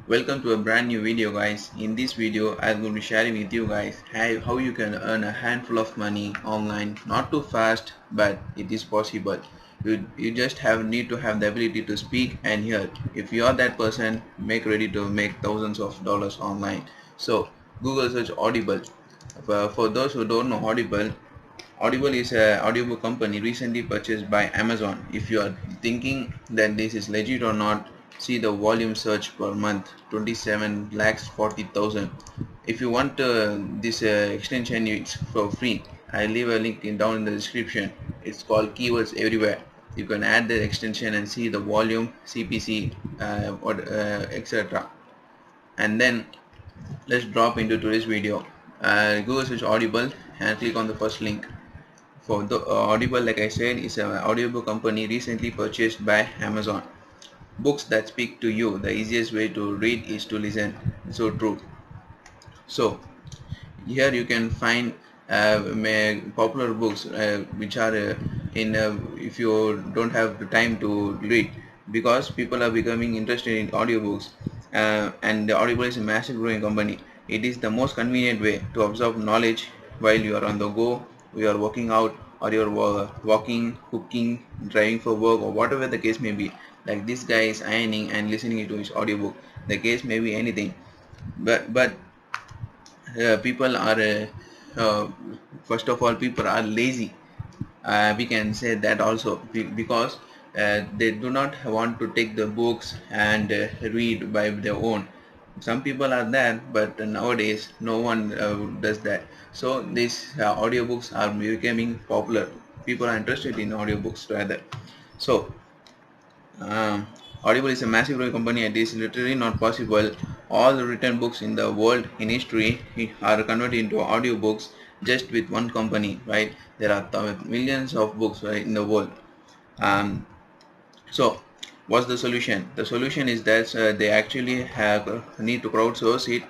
Welcome to a brand new video, guys. In this video I will be sharing with you guys how you can earn a handful of money online. Not too fast, but it is possible. You just need to have the ability to speak and hear. If you are that person, make ready to make thousands of dollars online. So Google search Audible. For those who don't know Audible is a audiobook company recently purchased by Amazon. If you are thinking that this is legit or not, see the volume search per month 27 lakhs 40,000. If you want this extension, it's for free. I leave a link down in the description. It's called Keywords Everywhere. You can add the extension and see the volume, CPC, etc. And then let's drop into today's video. Google search Audible and click on the first link. For the Audible, like I said, is an audiobook company recently purchased by Amazon. Books that speak to you. The easiest way to read is to listen. So true. So here you can find popular books which are if you don't have the time to read, because people are becoming interested in audiobooks, and the Audible is a massive growing company. It is the most convenient way to absorb knowledge while you are on the go, you are working out, or you're walking, cooking, driving for work, or whatever the case may be. Like this guy is ironing and listening to his audiobook. The case may be anything, but people are uh, first of all, people are lazy. We can say that also, because they do not want to take the books and read by their own. Some people are there, but nowadays no one does that. So these audiobooks are becoming popular. People are interested in audiobooks rather. So um, Audible is a massive growing company, and it is literally not possible. All the written books in the world in history are converted into audiobooks just with one company, right? There are millions of books, right, in the world. Um, so what's the solution? The solution is that they actually have need to crowdsource it.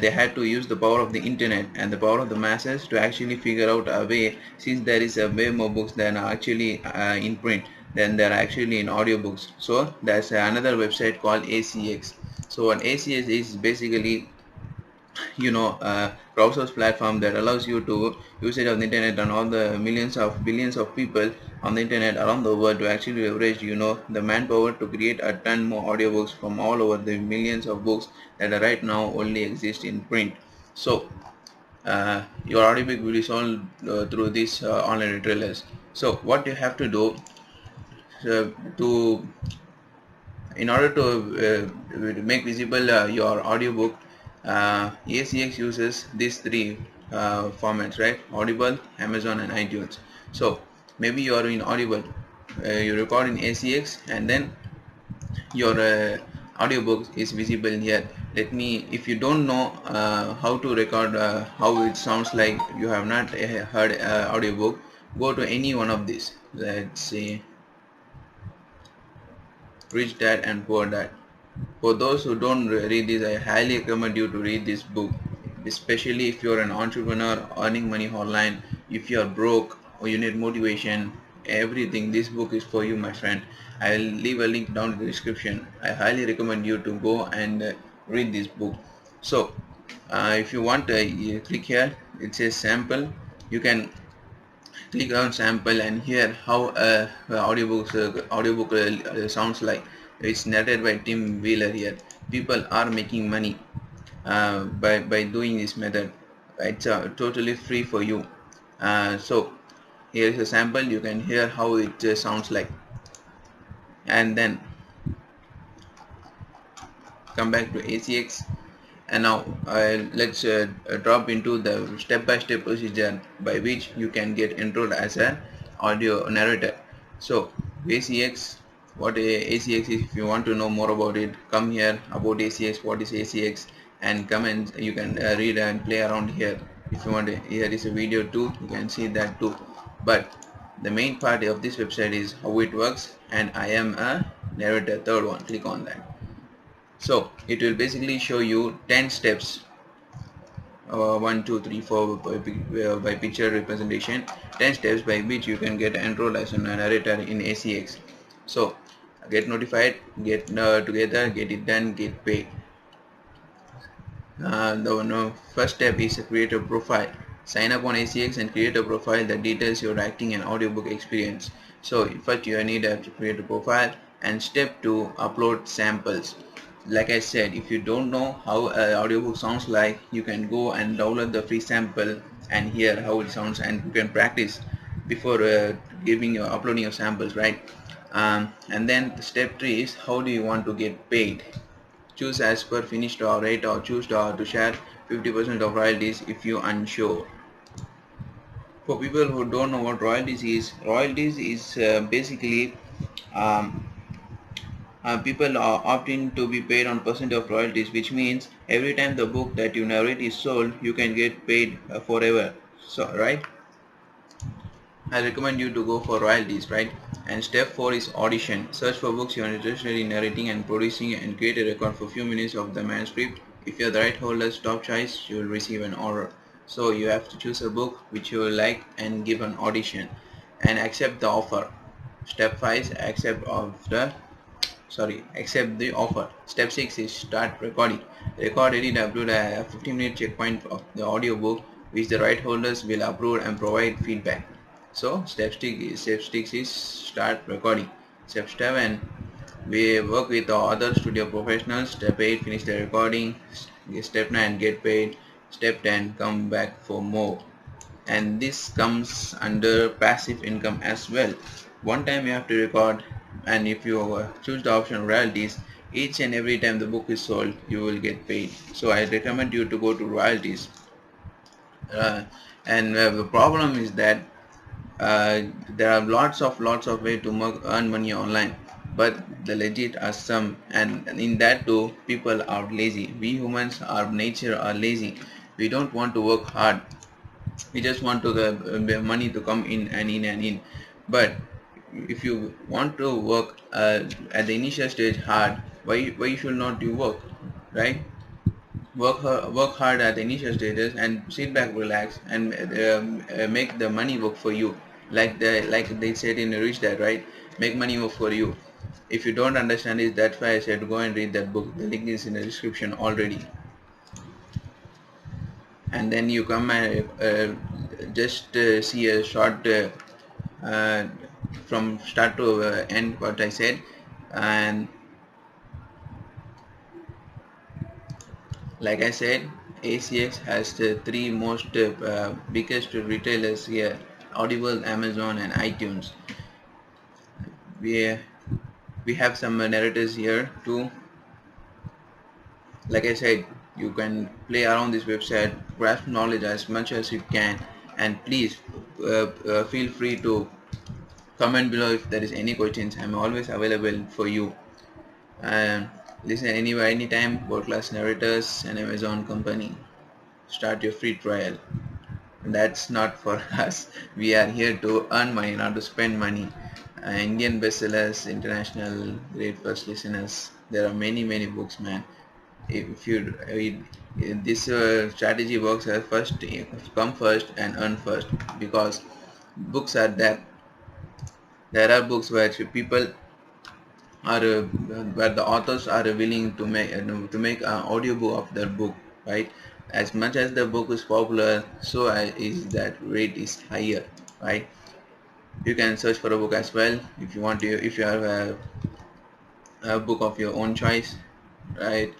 They had to use the power of the internet and the power of the masses to actually figure out a way, since there is a way more books than are actually in print than there are actually in audiobooks. So there's another website called ACX. So what ACX is basically, crowdsource platform that allows you to usage of the internet and all the millions of billions of people on the internet around the world to actually leverage the manpower to create a ton more audiobooks from all over the millions of books that are right now only exist in print. So your audiobook will be sold through these online retailers. So what you have to do to in order to make visible your audiobook, ACX uses these three formats, right? Audible, Amazon, and iTunes. So maybe you are in Audible, you record in ACX, and then your audiobook is visible here. If you don't know how to record, how it sounds like, you have not heard audiobook, go to any one of these. Let's say Rich Dad and Poor Dad. For those who don't read this, I highly recommend you to read this book, especially if you're an entrepreneur earning money online, if you're broke or you need motivation, everything. This book is for you, my friend. I'll leave a link down in the description. I highly recommend you to go and read this book. So, if you want, you click here. It says sample. You can click on sample and hear how audiobook sounds like. It's narrated by Tim Wheeler here. People are making money by doing this method. It's totally free for you. So here is a sample. You can hear how it sounds like, and then come back to ACX. And now let's drop into the step-by-step procedure by which you can get enrolled as an audio narrator. So ACX, what ACX is, if you want to know more about it, come here, about ACX, what is ACX, and come and you can read and play around here. If you want here is a video too, you can see that too. But the main part of this website is how it works, and I am a narrator, third one. Click on that. So it will basically show you 10 steps, 1 2 3 4 by picture representation, 10 steps by which you can get enrolled as a narrator in ACX. So get notified, get together, get it done, get paid. The first step is to create a profile. Sign up on ACX and create a profile that details your writing and audiobook experience. So first you need to create a profile, and step 2, upload samples. Like I said, if you don't know how an audiobook sounds like, you can go and download the free sample and hear how it sounds, and you can practice before giving your uploading your samples, right? And then step 3 is, how do you want to get paid? Choose as per finished rate, or choose to share 50% of royalties if you unsure. For people who don't know what royalties is basically um, people are opting to be paid on percent of royalties, which means every time the book that you narrate is sold, you can get paid forever. So, right? I recommend you to go for royalties, right? And step 4 is audition. Search for books you are interested in narrating and producing, and create a record for a few minutes of the manuscript. If you are the right holder's top choice, you will receive an order. So you have to choose a book which you will like and give an audition and accept the offer. Step 5 is accept the offer. Step 6 is start recording. Record, edit, upload a 15-minute checkpoint of the audiobook which the right holders will approve and provide feedback. So step 6 is start recording. Step 7, we work with the other studio professionals. Step 8, finish the recording. Step 9, get paid. Step 10, come back for more. And this comes under passive income as well. One time you have to record, and if you choose the option royalties, each and every time the book is sold, you will get paid. So I recommend you to go to royalties. And the problem is that there are lots of way to earn money online, but the legit are some, and in that too people are lazy. We humans, our nature, are lazy. We don't want to work hard. We just want to the money to come in and in and in. But if you want to work at the initial stage hard, why should not you work, right? Work hard at the initial stages and sit back, relax, and make the money work for you. Like they said in Rich Dad, right? Make money work for you. If you don't understand it, that's why I said go and read that book. The link is in the description already. And then you come and just see a short uh, from start to end what I said. And like I said, ACX has the three most biggest retailers here: Audible, Amazon, and iTunes. We we have some narrators here too. Like I said, you can play around this website, grasp knowledge as much as you can, and please feel free to comment below if there is any questions. I'm always available for you. And listen anywhere, anytime. World class narrators and Amazon company. Start your free trial. That's not for us. We are here to earn money, not to spend money. Indian bestsellers, international great first listeners. There are many books, man. If you this strategy works as first come first and earn first, because books are that. There are books where people are where the authors are willing to make an audiobook of their book, right? As much as the book is popular, so is that rate is higher, right? You can search for a book as well if you want to, if you have a book of your own choice, right?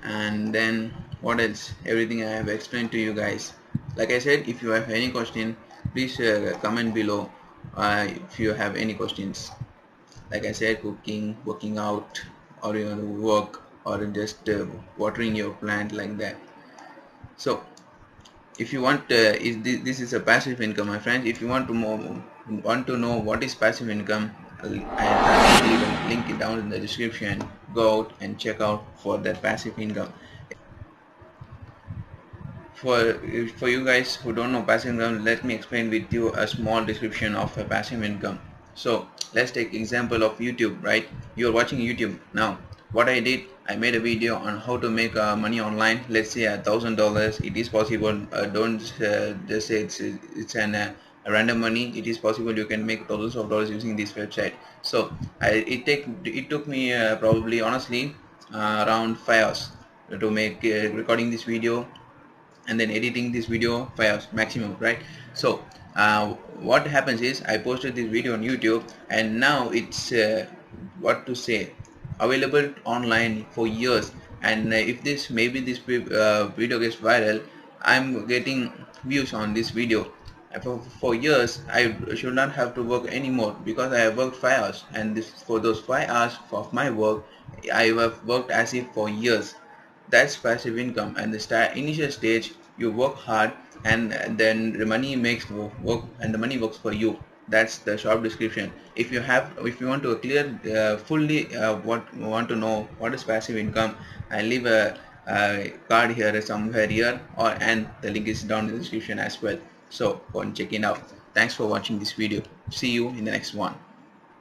And then what else? Everything I have explained to you guys. Like I said, if you have any question, please comment below if you have any questions. Like I said, cooking, working out, or you want to work, or just watering your plant, like that. So if you want this is a passive income, my friends. If you want to know what is passive income, I'll leave a link it down in the description. Go out and check out for that passive income. For you guys who don't know passive income, let me explain with you a small description of a passive income. So let's take example of YouTube, right? You're watching YouTube now. What I did, I made a video on how to make money online. Let's say $1,000. It is possible. Don't just say it's a random money. It is possible. You can make thousands of dollars using this website. So it took me probably honestly around 5 hours. to make recording this video and then editing this video 5 hours maximum, right? So what happens is I posted this video on YouTube, and now it's what to say, available online for years. And if this maybe this video gets viral, I'm getting views on this video. For years I should not have to work anymore, because I have worked 5 hours, and this for those 5 hours of my work I have worked as if for years. That's passive income. And the initial stage, you work hard, and then the money makes work, and the money works for you. That's the short description. If you want to clear fully what you want to know what is passive income, I'll leave a card here somewhere here, and the link is down in the description as well. So go and check it out. Thanks for watching this video. See you in the next one.